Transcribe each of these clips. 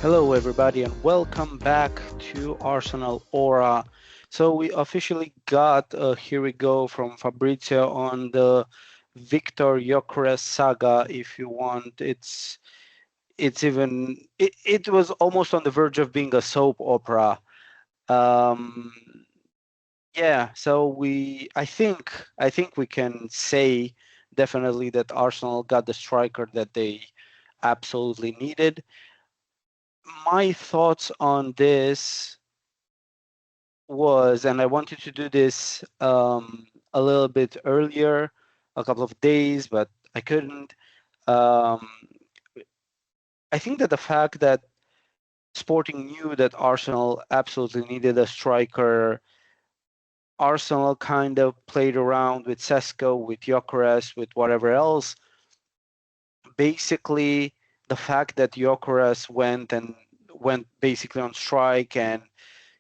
Hello, everybody, and welcome back to Arsenal Aura. So we officially got a here we go from Fabrizio on the Viktor Gyokeres saga. If you want, it was almost on the verge of being a soap opera. Um, yeah, so I think we can say definitely that Arsenal got the striker that they absolutely needed. My thoughts on this was, and I wanted to do this a little bit earlier, a couple of days, but I couldn't. Um, I think that the fact that Sporting knew that Arsenal absolutely needed a striker, Arsenal kind of played around with Sesko, with Gyökeres, with whatever else. Basically, the fact that Gyökeres went basically on strike and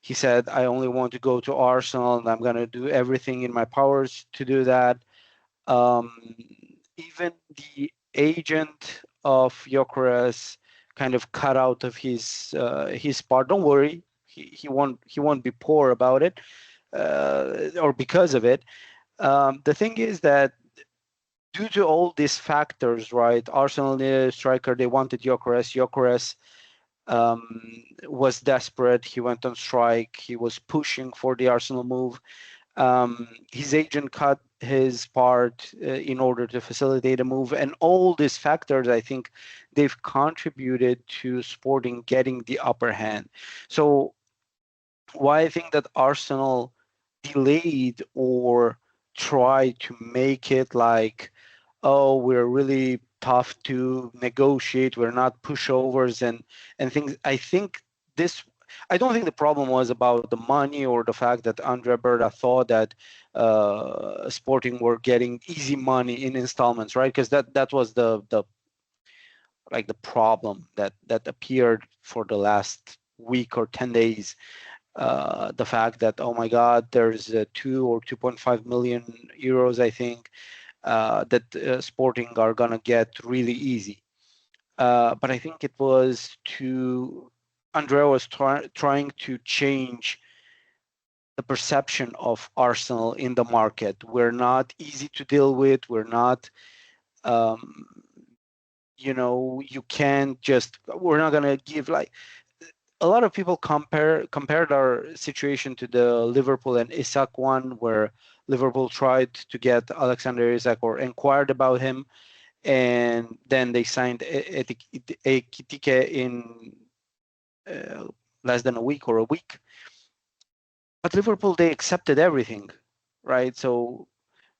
he said, I only want to go to Arsenal and I'm going to do everything in my powers to do that. Um, Even the agent of Gyökeres kind of cut out of his part. Don't worry, he won't be poor about it or because of it. The thing is that due to all these factors, right? Arsenal needed a striker. They wanted Gyökeres. Gyökeres was desperate. He went on strike. He was pushing for the Arsenal move. His agent cut his part in order to facilitate a move, and all these factors, I think, they've contributed to Sporting getting the upper hand. So, why I think that Arsenal delayed or tried to make it like, oh, we're really tough to negotiate. We're not pushovers and things. This. I don't think the problem was about the money or the fact that Andrea Berta thought that Sporting were getting easy money in installments, right? Because that was the like the problem that appeared for the last week or 10 days. The fact that, oh my God, there's 2 or 2.5 million euros, I think, that Sporting are gonna get really easy. But I think it was Andrea was trying to change the perception of Arsenal in the market. We're not easy to deal with. We're not, um, you can't just. We're not gonna give like a lot of people compared our situation to the Liverpool and Isak one, where Liverpool tried to get Alexander Isak or inquired about him, and then they signed Ekitike in uh, less than a week or a week. But Liverpool, they accepted everything, right? So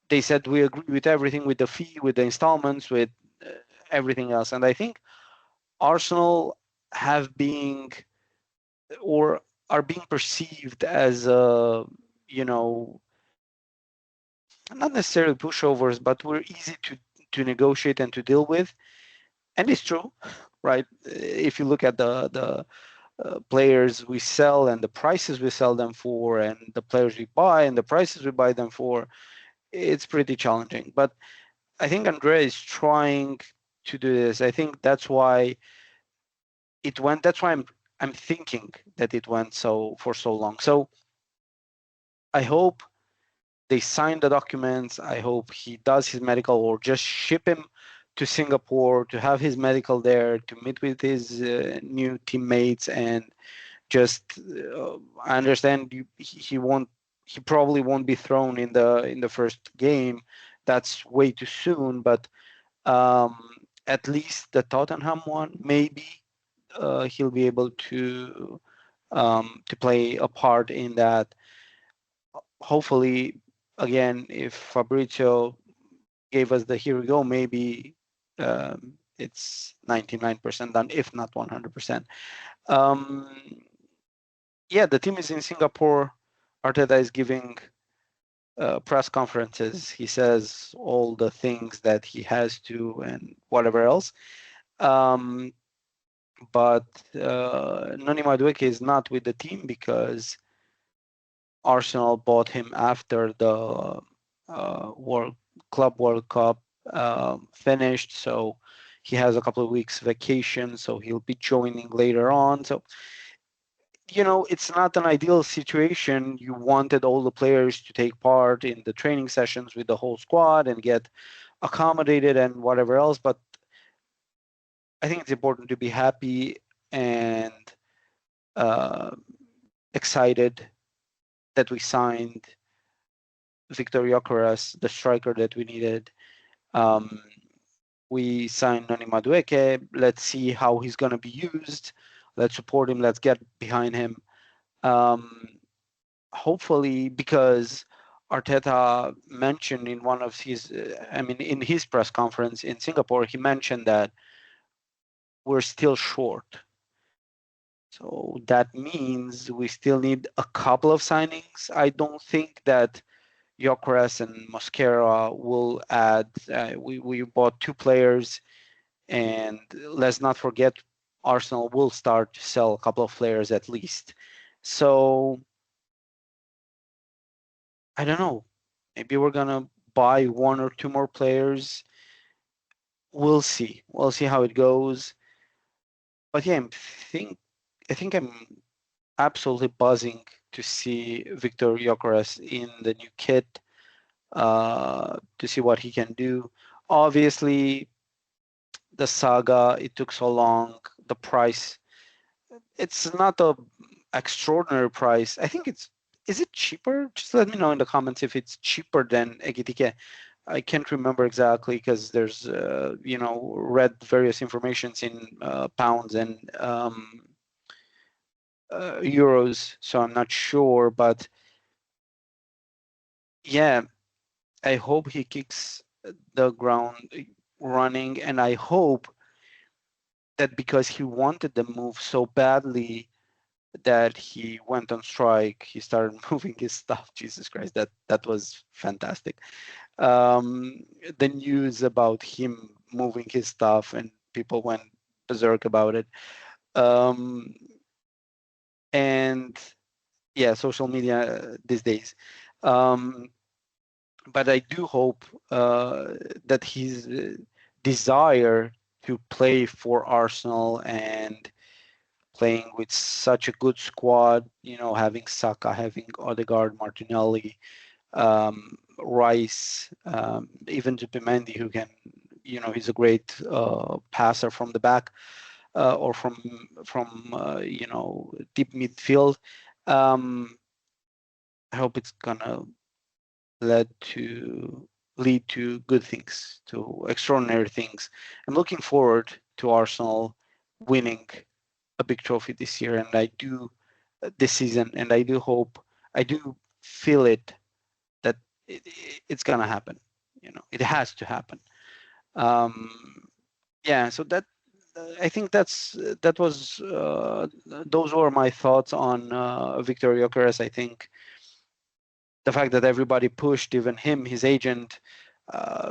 they said we agree with everything, with the fee, with the installments, with uh, everything else. And I think Arsenal have been or are being perceived as you know not necessarily pushovers, but we're easy to negotiate and to deal with. And it's true, right? If you look at the players we sell and the prices we sell them for, and the players we buy and the prices we buy them for, it's pretty challenging. But I think Andrea is trying to do this. I think that's why it went. That's why I'm thinking that it went so for so long. So I hope they sign the documents. I hope he does his medical or just ship him to Singapore to have his medical there to meet with his new teammates and just I understand he probably won't be thrown in the first game. That's way too soon, but um, at least the Tottenham one, maybe he'll be able to play a part in that. Hopefully, again, if Fabrizio gave us the here we go, maybe it's 99% done, if not 100%. Um, yeah, the team is in Singapore. Arteta is giving press conferences. He says all the things that he has to and whatever else. Um, but Noni Madueke is not with the team because Arsenal bought him after the World Cup finished. So he has a couple of weeks vacation, so he'll be joining later on. So, it's not an ideal situation. You wanted all the players to take part in the training sessions with the whole squad and get accommodated and whatever else. But I think it's important to be happy and uh, excited that we signed Viktor Gyokeres, the striker that we needed. We signed Noni Madueke. Let's see how he's going to be used. Let's support him. Let's get behind him. Hopefully, because Arteta mentioned in one of his, in his press conference in Singapore, he mentioned that we're still short. So that means we still need a couple of signings. I don't think that Gyökeres and Mosquera will add. We bought 2 players, and let's not forget Arsenal will start to sell a couple of players at least. So I don't know. Maybe we're gonna buy 1 or 2 more players. We'll see. We'll see how it goes. But yeah, I think I'm absolutely buzzing to see Viktor Gyokeres in the new kit, to see what he can do. Obviously, the saga, it took so long. The price, it's not a extraordinary price. I think is it cheaper? Just let me know in the comments if it's cheaper than Ekitike. I can't remember exactly because there's, read various informations in pounds and euros, so I'm not sure. But yeah, I hope he kicks the ground running, and I hope that because he wanted the move so badly that he went on strike, he started moving his stuff. Jesus Christ, that was fantastic. The news about him moving his stuff, and people went berserk about it. And yeah, social media these days. But I do hope that his desire to play for Arsenal and playing with such a good squad, having Saka, having Odegaard, Martinelli, Rice, even Zubimendi, who can, he's a great passer from the back or from deep midfield. I hope it's gonna lead to good things, to extraordinary things. I'm looking forward to Arsenal winning a big trophy this year, and this season, and I do feel it that it's gonna happen. It has to happen. Yeah, so I think those were my thoughts on Viktor Gyokeres. I think the fact that everybody pushed, even him, his agent,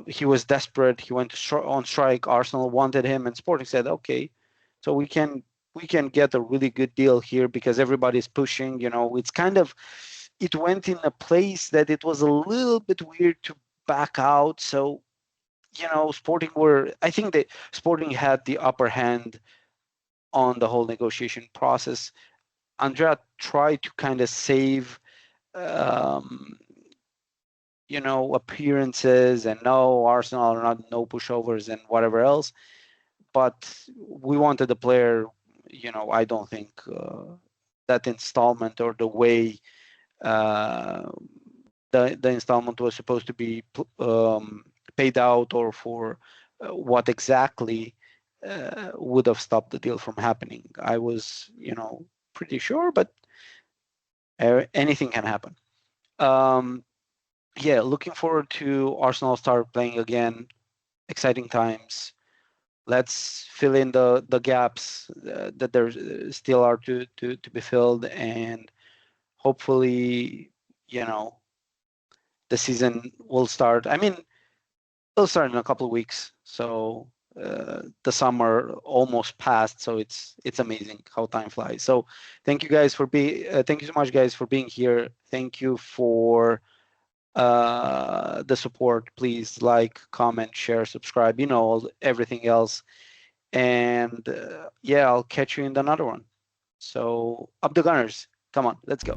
he was desperate. He went on strike. Arsenal wanted him, and Sporting said, "Okay, so we can get a really good deal here because everybody's pushing." It's kind of, it went in a place that it was a little bit weird to back out. So, I think that Sporting had the upper hand on the whole negotiation process. Andrea tried to kind of save um, appearances and no, Arsenal are not no pushovers and whatever else. But we wanted the player, I don't think that installment or the way the installment was supposed to be paid out, or for what exactly would have stopped the deal from happening. I was, pretty sure, but anything can happen. Yeah, looking forward to Arsenal start playing again. Exciting times. Let's fill in the gaps that there still are to be filled, and hopefully, the season will start. I mean, it'll start in a couple of weeks. So the summer almost passed. So it's amazing how time flies. So thank you so much, guys, for being here. Thank you for the support. Please like, comment, share, subscribe, everything else. And yeah, I'll catch you in another one. So up the Gunners. Come on, let's go.